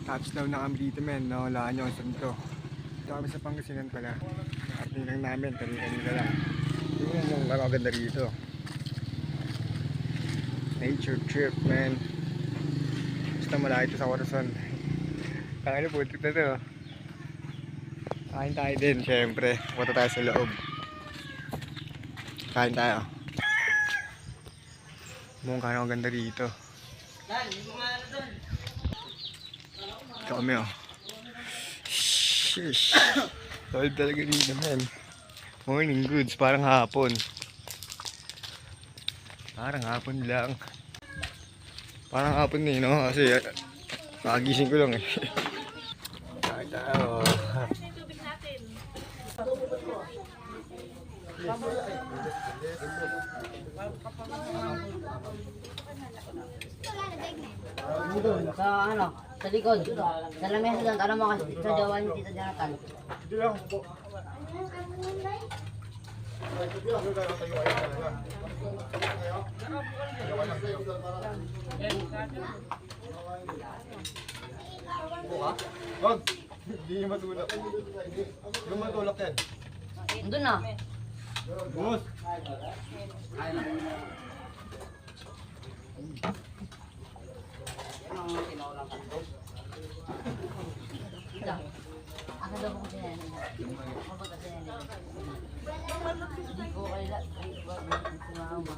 Touchdown na kami dito men, wala nyo ang santo. Ito kami sa Pangasinan pala. Nakating lang namin, kanina lang. Yung maganda rito. Nature trip men. Basta malaki ito sa Corazon. Kaya putik na to. Kain tayo din syempre. Punta tayo sa loob. Kain tayo. Mukhang ang ganda rito. Ito kami oh. Shish. Solid talaga dito men. Morning goods, parang hapon. Parang hapon lang. Parang hapon eh no? Kasi nakagising ko lang eh. Kain tayo. Sa ano, sa likod. Sa lamesa doon, alam mo kasi sa jawa ni Tita Jonathan. Wag! Hindi niya matulak. Hindi matulak yan. Doon na. Bumos! Asa daw po kasi yan. Mabot kasi yan. Hindi ko kaya sumama.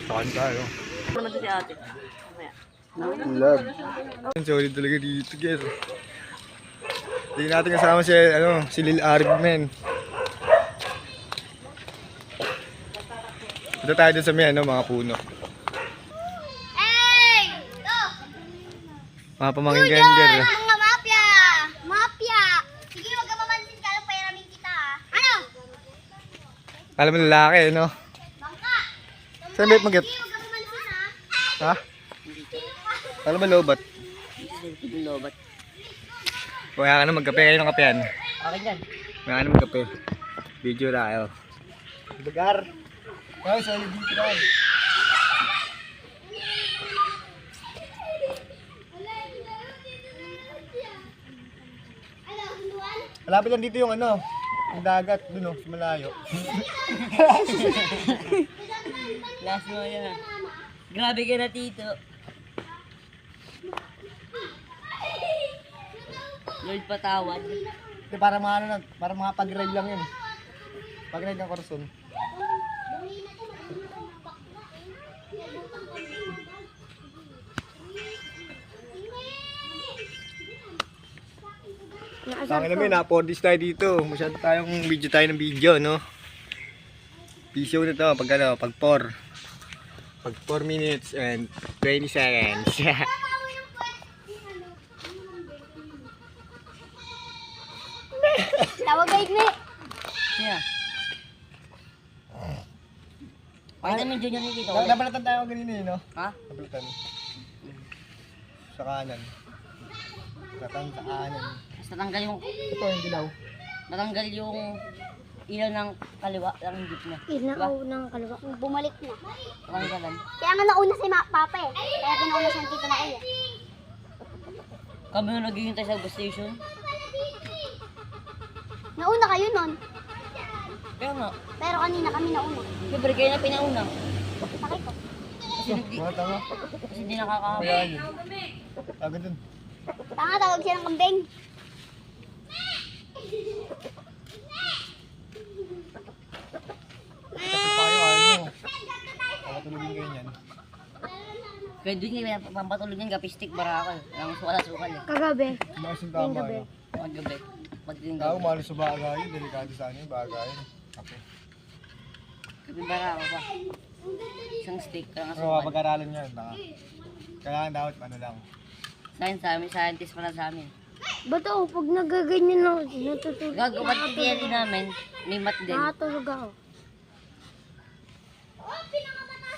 Saan tayo? Naman to si ate. Love. Solid talaga dito guys. Hindi natin kasama si Lil Arib men. Ito tayo dun sa may mga puno. Hey! Mga pamangkin ganger. Mga mafia! Mafia! Sige, huwag ka mamansin ka. Pahiramin kita. Ano? Alam mo lalaki no? Bangka! Saan ba mag-get? Sige, huwag ka mamansin Ha? ha. Alam mo lobat? Hindi lobat. Kaya ka na magkape kayo ng kapean. Okay dyan. Kaya ka na magkape. Video tayo. Bagar. Ay, solid dito tayo. Malapit lang dito yung yung dagat dun sa malayo. Last mo yan. Grabe ka na, Tito. Lord patawad. Hindi, para mga para mga pag-ride lang yun. Pag-ride ng Corazon. Tangin namin, na-4Ds tayo dito. Masyado tayong video tayo ng video, no? Piso na to, pag 4. Pag 4 minutes and 20 seconds. Tawag kay Igni. Yeah. Pakita mo yung junior ni Tito. Napalatan tayo ganito eh, no? Ha? Napalatan. Sa kanan. Napalatan sa kanan. Tapos natanggal yung, Ito yung dilaw. natanggal yung ilaw ng kaliwa ng jeep niya. Inauna ng kalawa. Bumalik na. Natanggalan. Kaya nga nauna si Papa eh. Kaya pinauna siya dito na iya. Kami yung naghihintay sa bus station. Nauna kayo nun. Kaya nga, Pero kanina kami nauna. siyempre kayo na pinauna. Bakit ko? Mga tanga. Kasi hindi nakakahapon. Kaya yun. Agad dun. Tanga, tawag siya ng kambing. Tapos pa kayo, Pakatulogin kayo niyan. Kaya doon yung pampatulog niyan, gapistik baraka. Ang wala sukal eh. Kagabi. Umakas yung tama, no? Paggabi. Pagdating Tao, gabi. mahalo sa bagay. Delikado sa ano yung bagay. Okay. Gabi baraka pa. Isang stick, kaya nga Pero sukal. pag-aralan yan. Kailangan dapat lang. Science sa amin, scientist pala sa amin. Ba't ako, pag nagaganyan ako, natutulog. Gagawa TTL namin, may mat din. Nakatulog ako.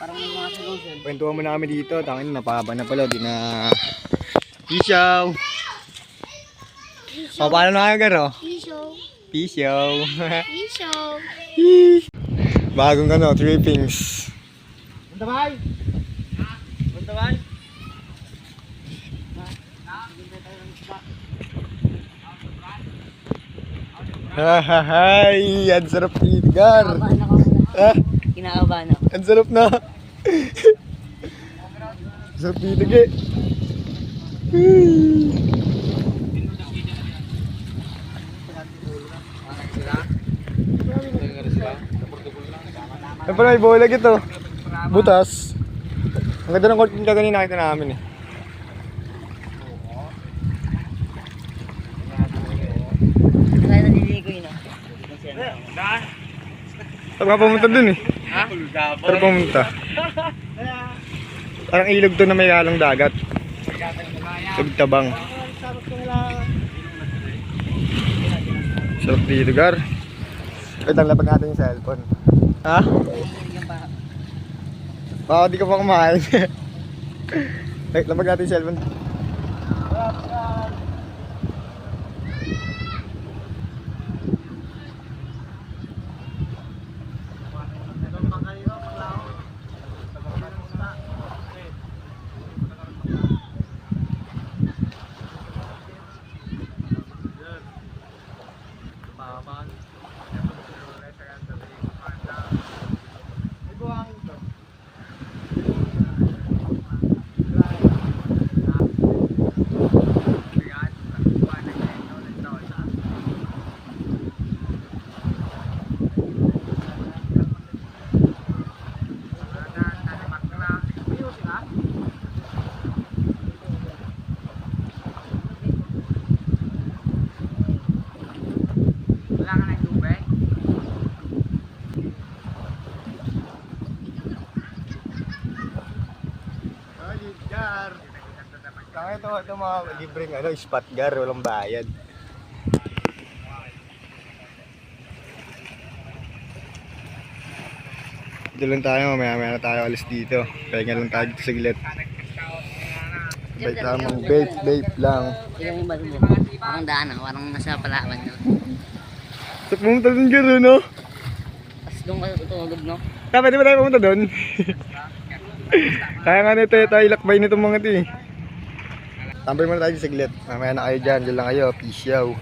Parang may mga solution. Kwentuhan mo na kami dito. Tangin, napahaba na pala. Di na... Isaw! O, paano na kayo, Garo? Piso. Pisyo. Show. Bagong ano, trippings. Buntabay! Buntabay! Hahahay, ang sarap Edgar. Kinakabahan ako muna. Ah, Kinakabahan ako. ang sarap na. Sarap Edgar. Ano pala may bola ito? Butas. Ang ganda ng court yung kanina nakita namin eh. Kaya naliligo yun ah. Saan ka pumunta dun eh? Ha? Saan pumunta? Parang ilog to na may halong dagat. Tagtabang. Sarap dito, Gar. Wait lang, lapag natin yung cellphone. Ha? Baka di ka pa kumain. Wait, lapag natin yung cellphone. Ito mga libreng ano, spot gar, walang bayad. Dito lang tayo, maya na tayo alis dito. Pahinga lang tayo dito saglit. Vape lang, vape lang. Tignan mo yung balo mo. Parang daan ah. Parang nasa Palawan no. Sa pumunta dun garo, no? Tapos doon ka tutulog no. Pwede ba tayo pumunta dun? Kaya nga nito, tayo ilakbay nitong mga ito eh. Tambay muna tayo saglit. Mamaya na kayo dyan. Diyan lang kayo. Peace out.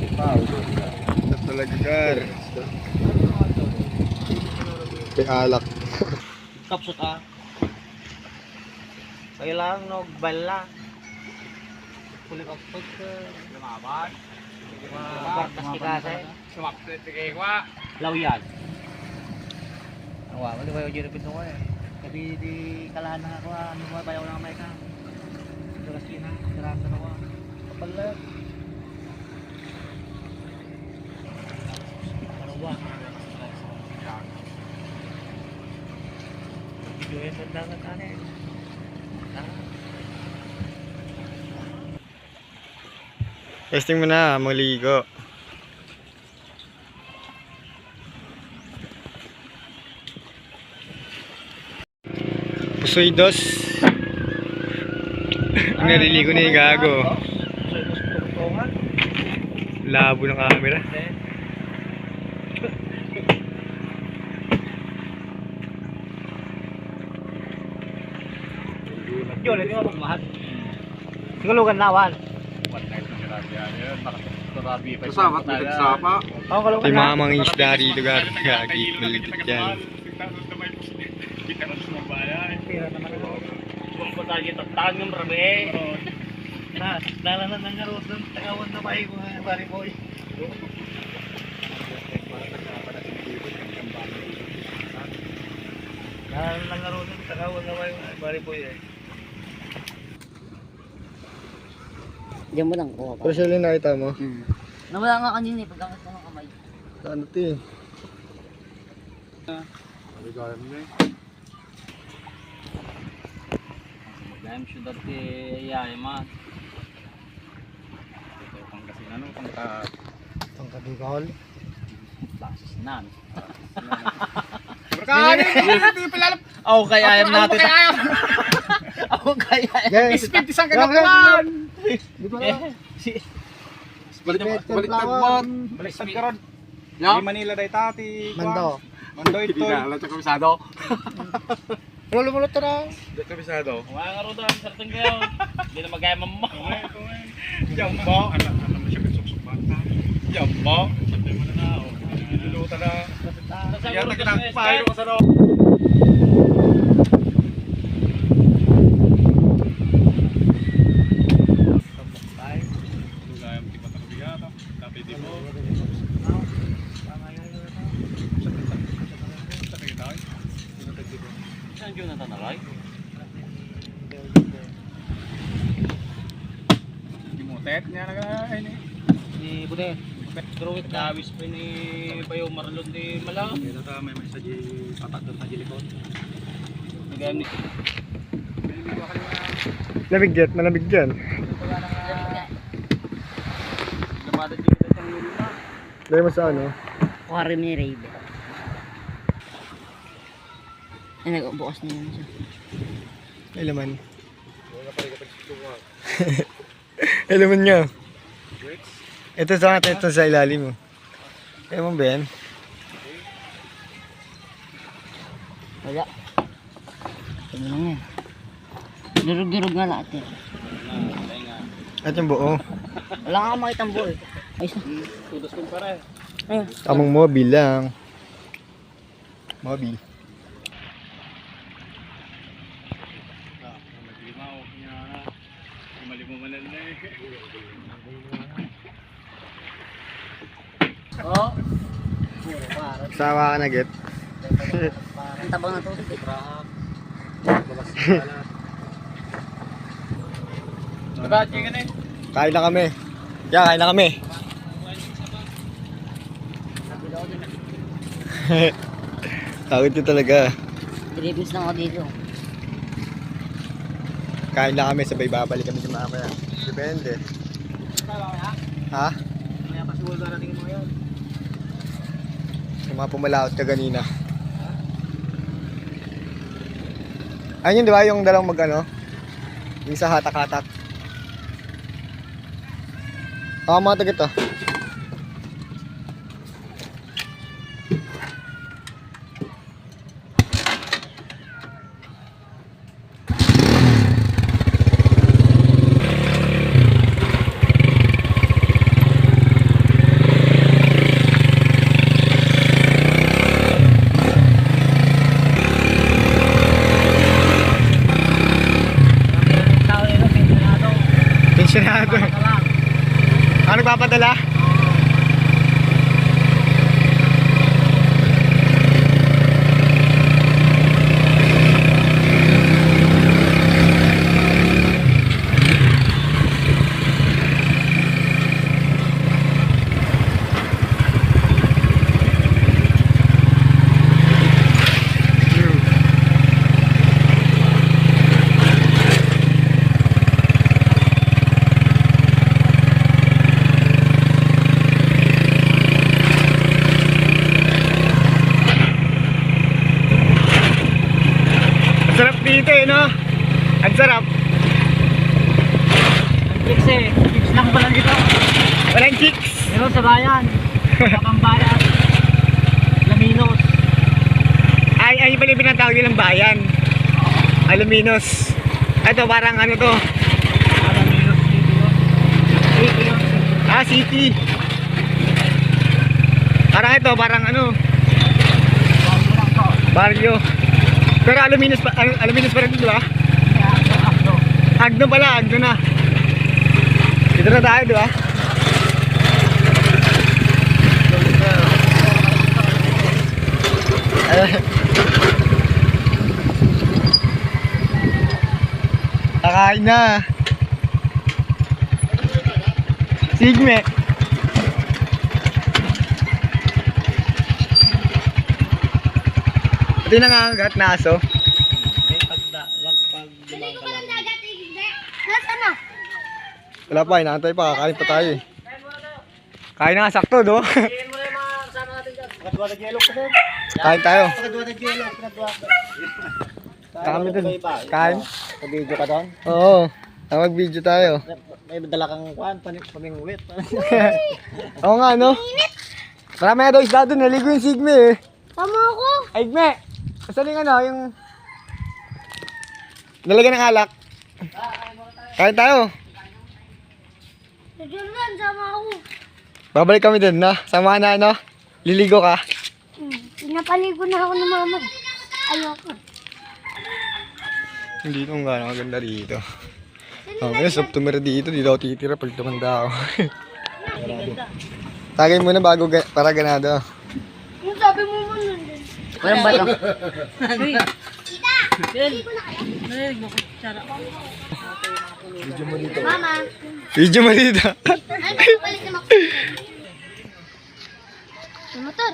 Ito talaga gar. May alak. Kapsot ah. Kailangan nogbala. Kulit kapsot ka. Lumaban. Bartas ni kasi. Sumakit kay kwa. Lawyan. Awa, wala ba yung jirapin ko eh. Kasi di kalahan na ako ano ba bayaw na kamay ka. Turas kina, sarap na ako. Kapal lang. Ano ba? Videoin mo lang ang kanin. Testing mo na, maligo. Pusoy dos. Naliligo na yung gago. Labo ng camera. Yun, ito yung mahal. Sigulugan nawan. Kasama may nagsapa. Ako kalungan May mga mga isda rito gar. Gagi, maligit yan. Pira naman ako. Kung pa tayo tatang yung rabe. Lala na ng garo doon. Tagawan na ba yung mga bari boy. Lala na ng garo doon. Tagawan na ba yung mga bari boy eh. Diyan mo lang kuha Pero siya lang nakita mo. Nawala nga kanina eh. Pagkakas ko ng kamay. Ano ito eh? Dahil syudad kay Yaya man. Ito pang kasi ano, Pangkabikol. basis nan. Kakain! Hindi pala. Ako kay ayam natin. Ako kay ayam. Speed isang kagatuan! Baliktad ka ron. Di Manila day tati. Mando. Mando ito. Alam sa komisado. Mulot na. Sa komisado. Mga nga ro daw, sartang kayo. Hindi na magaya mamma. Jambo. Alam mo siya kasuksok bata. Jambo. Sabi mo na na. Niluluta na. Yan nagkakapahiro ka sa ro. Saan yun natanalay? Timutet niya nag-ain eh. Ni Bude. Druid dawis pa ni Bayo Marlon di Malaw. Kaya ta may message patatod na jilikot. Nagayam ni. Nabigyan, manabigyan. Lamada dito sa mulo na. Dahil mo sa ano? Kuwari ni Raid. Ay, nag-bukas na yun siya. Ay laman. Ay laman nga. Ito sa atin, ito sa ilalim mo. Kaya mo ba yan? Wala. Ito lang yan. Durug-durug nga lahat eh. At yung buo. Wala nga makitang ball. Ayos na. Tudos ko pare. Ayun. Tamang mobile lang. Mobile. Maglimaw niya. Malimu manan na eh. Oh. Sawa ka na, Get. Ang tabang na tubig eh. Diba, chicken eh? Kain na kami. Yeah, kain na kami. Takot ko talaga. Dribbles lang ako dito. Kain na kami, sabay babalik kami sa mamaya. Depende. Ha? Kaya pa siguro darating mo yan. Yung mga pumalaot ka kanina. Ayun yun, di ba? Yung dalawang mag-ano? Yung sa hatak-hatak. Mga tagat to. Tao nila, pensionado. Pensionado. Ano nagpapadala? Sarap dito eh, no? Ang sarap. Chicks eh. Chicks lang pala dito. Walang chicks. Meron sa bayan. Kapambayan. Laminos. Ay pala yung pinatawag nilang bayan. Aluminos. Ito parang ano to? Laminos dito yun. Dito yun. Ah, city. Parang ito, parang ano? Bago lang to. Barrio. Pero aluminos pa rin ito, di ba? Akdo. Agno pala, agno na. Dito na tayo, di ba? Kakain na. Sigme. Ito yung nangangagat na aso. Hindi ko pa lang nagat eh. Nasaan na? Wala pa, inaantay pa. Kakain pa tayo eh. Kain na nga sakto, do? Tingin mo na yung mga kasama natin dyan. Katwa nag-yellow kasi. Kain tayo. Pagkaduwa ng gelo, pagkaduwa ko. Kami dun. Kain? Sa-video ka doon? Oo. Mag-video tayo. May dala kang kuhan, pamingwit. Oo nga, no? Marami nga daw isda doon. Naligo yung Sigme eh. Tama ako. Ay, Igme! Saan yung ano, yung... Nalagyan ng alak. Kain tayo. Sa Jordan, sama ako. Babalik kami dun, no? Samahan na, ano? Liligo ka. Pinapaligo na ako ng mama. Ayoko. Hindi nung gano'ng maganda dito. Ngayon, stop tumira dito. Di daw titira pag tumanda ako. Tagay muna bago para ganado. Yung sabi mo mo nun din. Walang bato. Mama. Video mo dito. Ano ba balik na ako? Yung motor.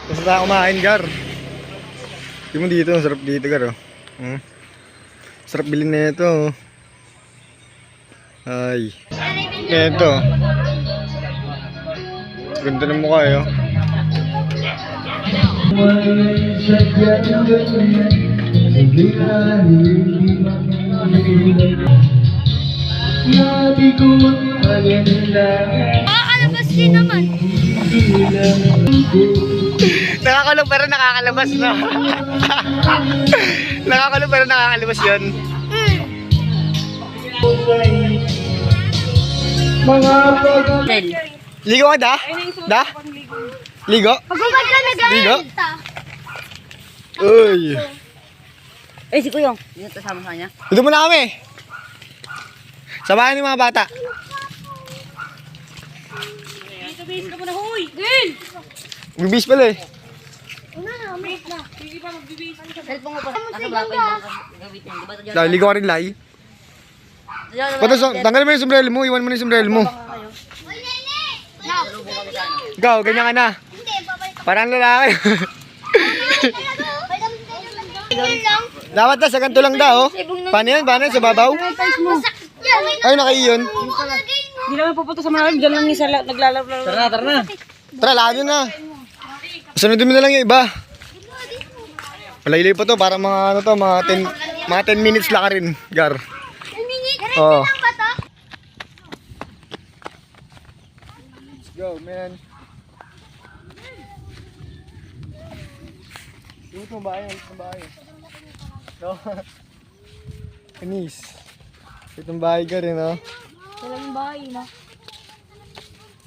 Basta tayo kumain, Gar. Hindi mo dito. Ang sarap dito, Gar. Oh. Sarap bilhin na ito. Oh. Ay. Ito. Ganda ng mukha, eh. Oh. Nakakalabas din naman. Nakakulong pero nakakalabas, no? Nakakulong pero nakakalabas yun. Del. Ligo ka da? Da? Ligo? Pagkakad ka Ligo? nag-aalta. Uy. Eh, si Kuyong. Dito kasama sa kanya. Dito muna kami. Sabahan yung mga bata. Magbibis pala eh. Una na, umalis na. Cellphone mo pa. Nasa baka yung gamitin. Di ba ito dyan? Lai, ligo ka rin, Lai. Pato, tanggalin mo yung sombrero mo. Iwan mo na yung sombrero mo. Uy, nene! Ikaw, ganyan ka na. Hindi, babalik ako. Parang lalaki. Tingnan lang. Dapat na, sa ganito lang daw. Paano yan? Paano yan? Sa babaw? Masakit yan. Ay, nakaiyon. Hindi naman pupunta sa malalim. Diyan lang yung naglalaro. Tara na. Tara, lahat na. Sunodin mo na lang yung iba. Malaylay pa to, para mga ano to, mga 10 minutes lang ka rin, Gar. Oo. Lang ba to? Let's go, man. Ito mo bahay, ito mo bahay. No? Kanis. Itong bahay ka rin, no? Walang bahay na.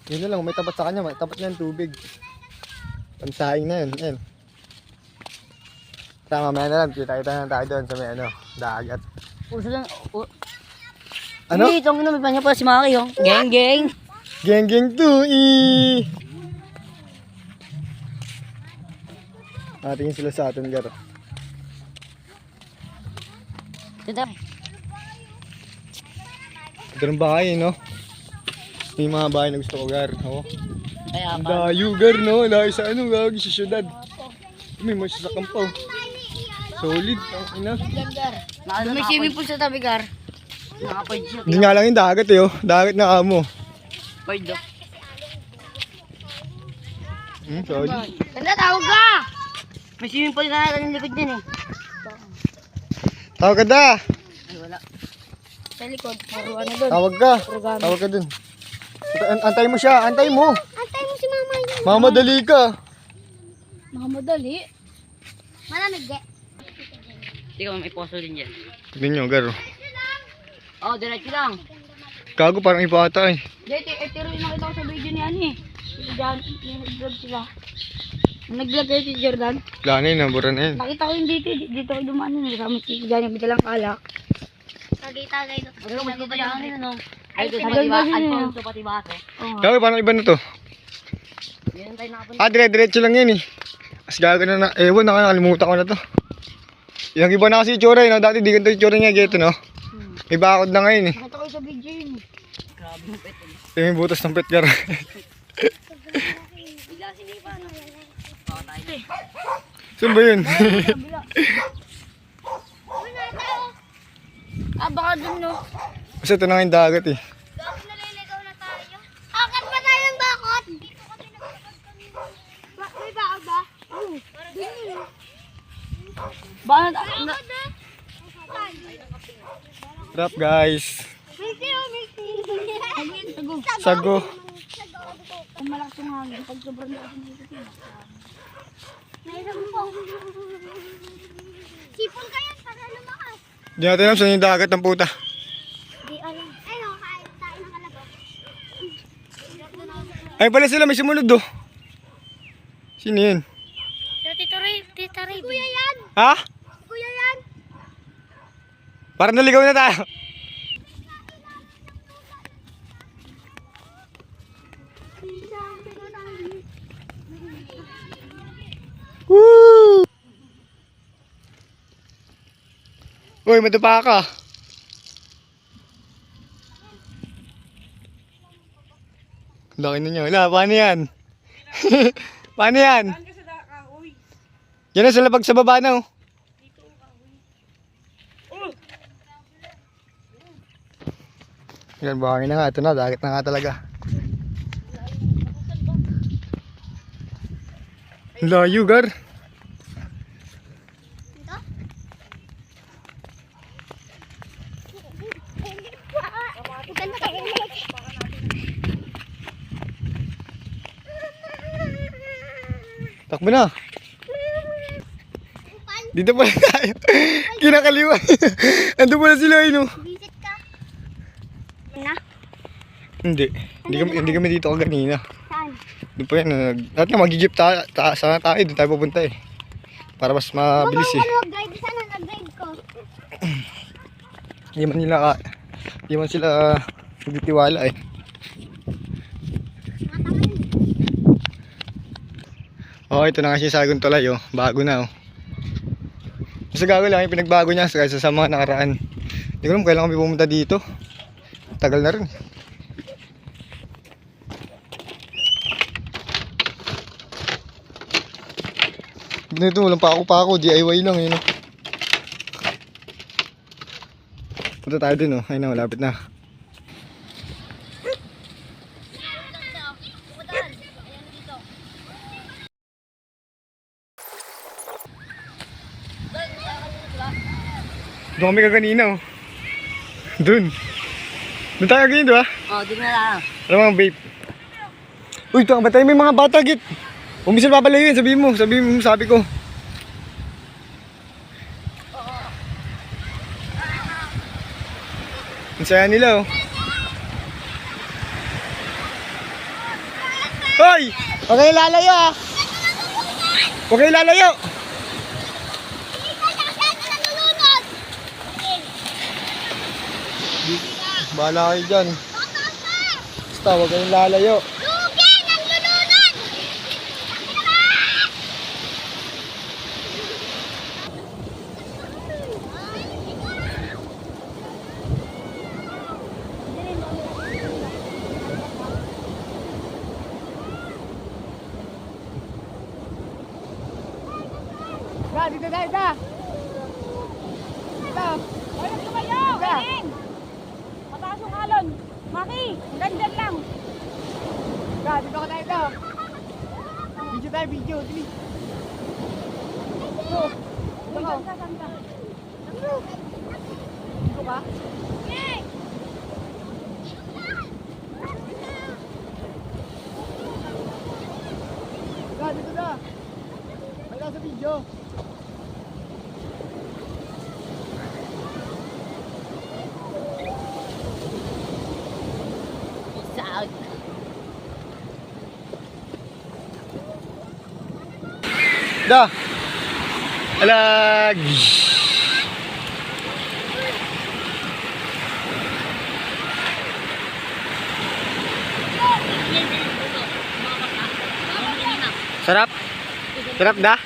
Yun na lang, may tapat sa kanya, may tapat na yung tubig. Pansaing na yun, yan. Tama, mamaya na lang, kita na tayo doon sa may ano, dagat. Puso lang. Ano? Hindi, itong inumin pa niya pala si Maki, oh. Geng, geng. Geng geng to, Natingin sila sa atin, Gar. Ito. Ito ng bahay, no? May mga bahay na gusto ko, Gar. Oh. Kaya Ang pa. dayo, Gar, no? Lahi sa ano, gagi sa syudad. May mas sa kampaw. Solid, ang ina. May swimming pool sa tabi, Gar. Nakapoid siya. Hindi nga lang yung dagat, eh, oh. Dagat na kamo. Poid, oh. Solid. Ganda, tawag ka! May swimming pool na yung likod din, eh. Tawag ka da. Ay, wala. Sa likod, puro ano doon. Tawag ka. Tawag ka dun. Antay mo siya, antay mo. Antay mo si mama yun. Mama, dali ka. Makamadali. Malamig, ge. Hindi ka may poso din dyan. Tignan nyo, Gar. Oh, diretso lang. Gago, parang iba ata, eh. Ito rin nakita ko sa video ni Ani. Yung nag-vlog sila. Nag-vlog kayo si Jordan. Wala na yun, nabura na yun. Nakita ko yung dito ko dumaan yun. Kasama si Jordan yung bitalang kalak. Tagay-tagay doon. Pero mas pa yan, ano? Ay, ito sa tagal patiba. kasi yun, Alfonso pati base. Gago, parang iba na to. Yan tayo nakapunta. Diretso lang yan, eh. As gago na ewan, nakalimutan ko na to. Yung iba na kasi yung tsura, no? Dati di ganito yung tsura niya, geto, no? May bakod na ngayon, eh. Nakita ko sa video yun. Grabe yung pet. May butas ng pet, Gar. Bigla sila pa, ano? Baka tayo. Saan ba yun? Baka dun, no? Kasi ito na nga yung dagat, eh. Bakit naliligaw na tayo? Akat pa tayo ng bakot? Bakit? Sarap guys. Sago. Kung malakas yung hangin, pag sobrang lakas yung dito. Sipon ka yan para lumakas. Di natin alam saan yung dagat ng puta. Di alam. Ayun, kain tayo ng kalabas. Ay pala sila, may sumunod do. Sino yun? Tita Ray. Kuya yan. Ha? Kuya yan. Parang naligaw na tayo. Woo! Uy, madapa ka. Laki na niya. Wala, paano yan? Paano yan? Yan na sa labag sa baba na oh. Yan, buhangin na nga. Ito na, dagat na nga talaga. Layo, Gar. Takbo na. Dito pala tayo. Kinakaliwa. Ando pala sila yun oh. Visit ka. Na? Hindi. Hindi kami dito kanina. Saan? Doon pa yan. Lahat nga mag-jeep sana tayo. Doon tayo pupunta eh. Para mas mabilis eh. Nag-drive sana, nag-drive ko. Hindi man sila nagtitiwala eh. Oh, ito na nga siya sa Sagong Tulay oh. Bago na oh. Basta gago lang yung pinagbago niya kaysa sa mga nakaraan. Hindi ko alam kailan kami pumunta dito. Tagal na rin. Ito walang pako-pako, DIY lang yun. Punta tayo dun oh. Ayun na, malapit na. Doon kami kaganina oh. Doon. Doon tayo ganyan doon ah. Oh, di na lang. Alam mo ang vape. Uy, ito ang batay, may mga bata git. Umisil papalayo yun, sabihin mo, sabi ko. Ang saya nila oh. Hoy! Huwag kayo lalayo ah! Huwag kayo lalayo! Bahala kayo dyan. Basta huwag kayong lalayo. Lugi! Naglulunod! Ga, dito tayo, ga. Dito. Ayun, tumayo! Galing! Mataas yung alon. Maki, ganyan lang. Ga, dito ka tayo, ga. Video tayo, video. Dili. Dito. Dito ka. Saan ka? Dito ka. Ga, dito na. May nasa video. Da! Alag! Sarap? Sarap da?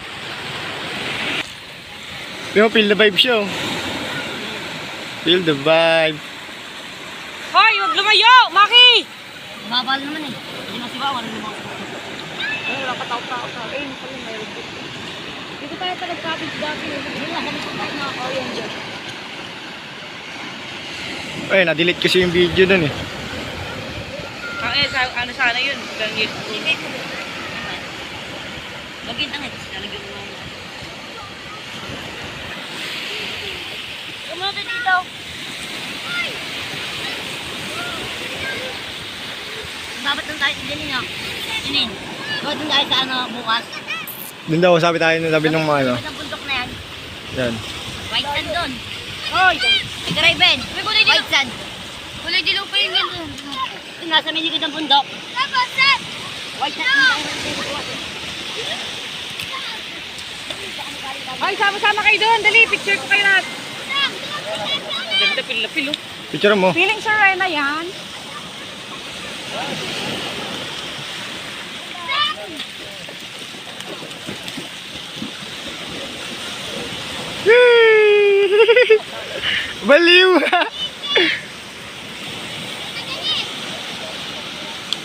Yung feel the vibe siya oh. Feel the vibe. Hoy, huwag lumayo! Maki! Babal naman eh. Hindi masigawan. Ay, wala pa tao-tao. Ayun, pala mayroon dito. Dito tayo pa nag-cottage dati. Dito na, kami tayo na. Oh, yan dyan. Ay, na-delete kasi yung video dun eh. Ano sana yun? Gangit. Lagyan ang ito. Lagyan mo. Kumunod dito. Dapat nang tayo dinin nyo. Dinin. Dapat nang tayo sa ano bukas. Doon daw, sabi tayo ng sabi ng mga ano. Sa bundok na yan. Yan. White sand doon. Hoy! Driven. White sand. Kulay dilaw pa yun yan. Ito nasa may likod ng bundok. White sand. Ay, sama-sama kayo doon. Dali, picture ko kayo lahat. Ganda pila-pilo. Picture mo. Feeling Serena yan. Baliw!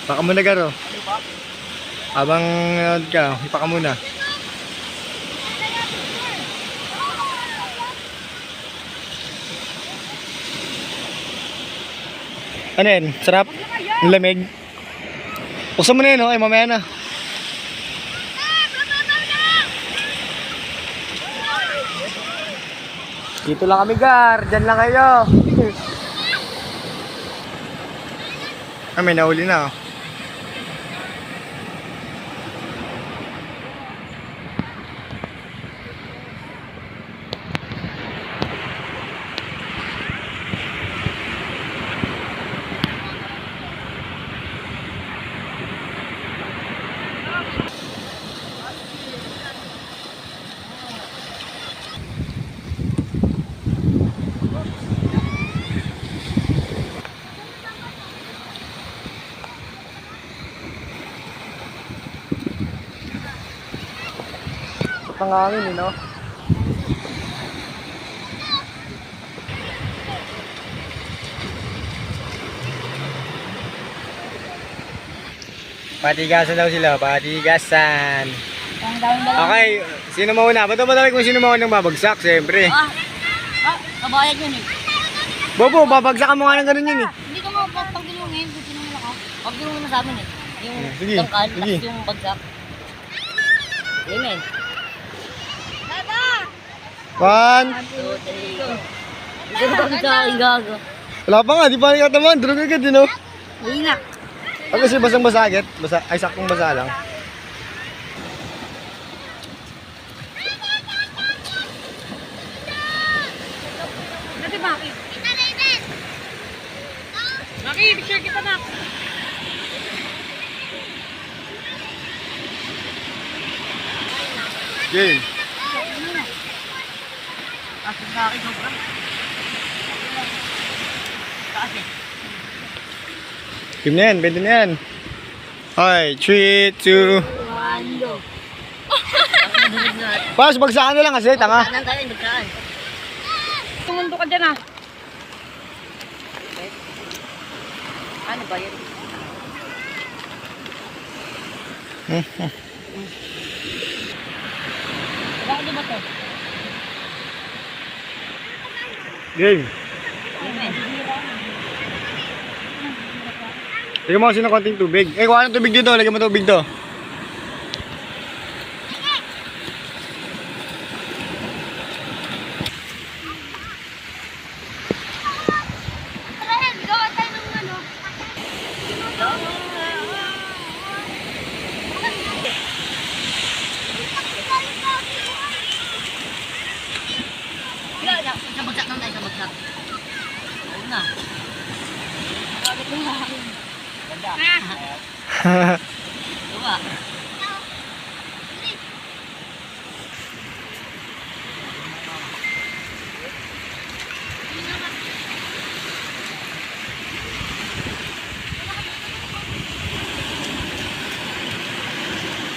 Paka muna garo. Abang nanood ka, ipaka muna. Ano yan? Sarap? Ang lamig? Buksan mo na yun, ay mamaya na. Dito lang kami, Gar. Diyan lang kayo. May nahuli na. Oh. Pangangin, eh, no? Patigasan daw sila, patigasan. Okay, sino mauna? Ba't madami kung sino mauna ng babagsak, siyempre. Kabayad yun eh. Bobo, babagsakan mo nga ng ganun yun eh. Hindi ko mo pagdilungin. Gusto naman ako. Pagdilungin mo sa amin eh. Yung Sige, tangkal, sige. tapos yung bagsak. Amen. 1. 2, 3, go. Ito na kami sa aking gago. Wala pa nga, di pa nakataman. Durog agad din, no? Mahina. Ano kasi basang-basa agad? Basa, ay, saktong basa lang. Dati, Maki. Maki, picture kita na. Game. Tapos sa akin, sobrang. Taas eh. Game na yan, pwede na yan. Okay, 3, 2. Walo. Pas, bagsakan na lang kasi, tanga. Saan tayo, bagsakan. Tumundo ka dyan ah. Ano ba yun? Bakit di ba to? Game. Amen. Lagyan mo kasi ng konting tubig. Eh, kuha ng tubig dito, lagyan mo tubig to. Wala na, sa bagsak nang tayo, sa bagsak. Oo na. Bakit mo na? Ganda. Diba?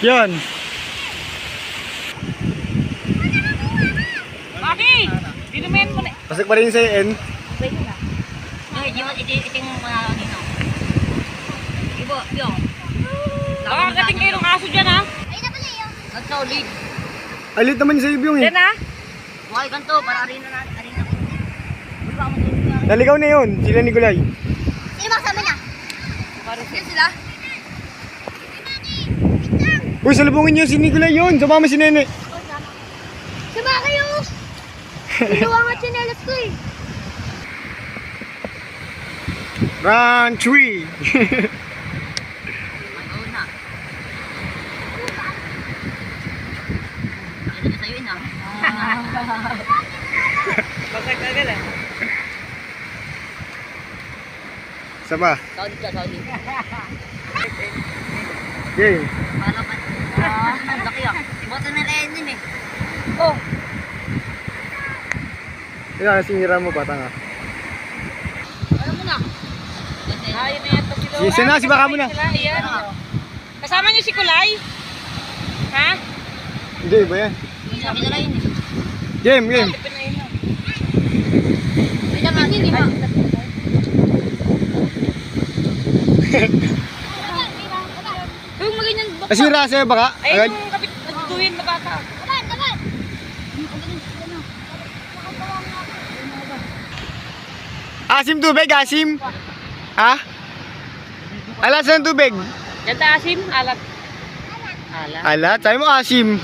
Yan. Maki! Dinumin mo na. Pasok pa rin sa N. Pwede na. Iting mga nino. Ibo, yung. Nakakating kayo ng aso dyan ah. Nag-solid. Alit naman yung sa ibyung eh. Dyan ah. Buhay ganito, para arena na. Arena ko. Wala ka matulog na. Naligaw na yun, sila ni Gulay. Sino ba kasama niya? Sino sila? Uy, salubungin niyo si Nicolay yun. Sumama si Nene. Sama kayo! Inuwa nga chinelas ko eh. Round 3. Ano na? Ano na sa'yo yun ah? Bakit agad ah? Isa pa. Saudi ka, Saudi. Game. Paano ba? Ang laki ah. Iboto na lang yun eh. Oh! Kaya sinira mo ba, tanga? Ano mo na? Ay, na yan pa sila. Si Sana, si baka mo na. Ayan. Kasama niyo si Kulay? Ha? Hindi, ba yan? Sabi na lang yun eh. Game, game. May naman yun, di ba? Yung maganyan baka. Nasira sa'yo baka? Ayun Agad? yung kapit nagduhin na bata. Asim tubig, asim. Ha? Alas ng tubig. Ganda asim, alat. Alat. Alat, sabi mo asim.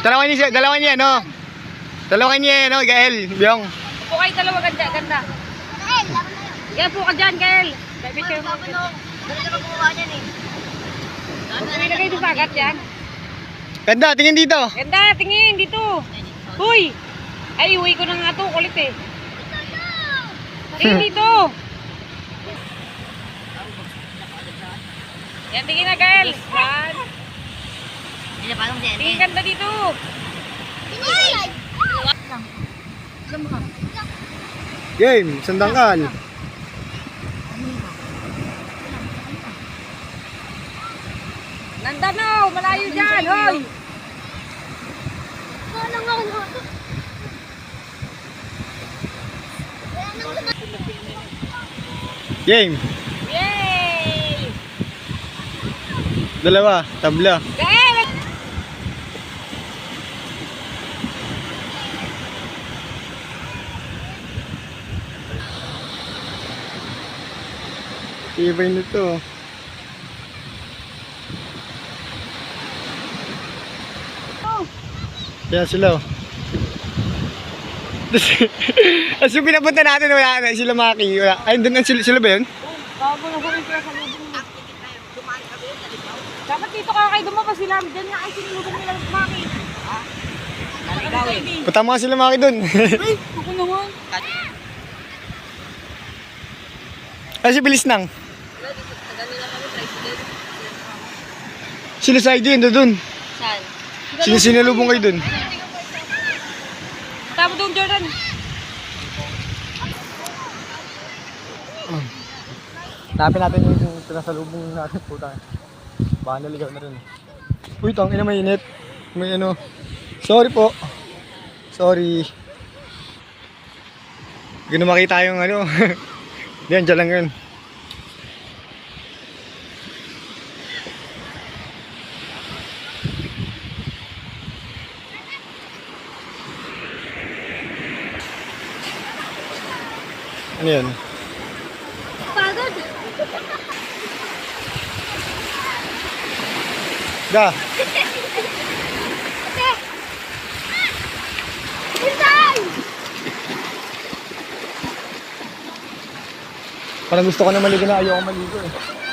Dalawa niya, no? Dalawa niya, no, Gael, Byong. Upo kayo dalawa, ganda, ganda. Yan po ka dyan, Gael. Sabi siya mo. Dali naman gumawa niyan eh. May lagay doon bagat yan. Ganda, tingin dito. Ganda, tingin dito. Huy! Ay, uwi ko na nga to, kulit eh. Tingin dito. Yan, tingin na, Gael. Yan. Hindi na parang din Tingin eh. ganda dito. Game, sandangkal. Nandanaw, malayo dyan, hoy! Game. Yay! Dalawa, tabla. Gael! Ibay nito. Kaya sila. Oh. As yung pinapunta natin, wala na. Sila Maki. Wala. Ay, doon sila ba yun? Bago na kami kaya sa lubong mo. Dapat dito ka kayo dumapa sila. Diyan nga ay sinulubong nila sa maki. Naligaw eh. Punta mga sila Maki doon. Ako naman. Kasi bilis nang. Sila side yun, doon. Saan? Sinalubong kayo doon. Tama doon, Jordan. Hanapin natin yung pinasalubong natin, puta. Baka naligaw na rin. Uy, tang ina, mainit. May ano. Sorry po. Sorry. Hindi na makita yung ano. Diyan, dyan lang yun. Ano yan? Pagod. Da! Parang gusto ko na maligo na, ayoko maligo eh.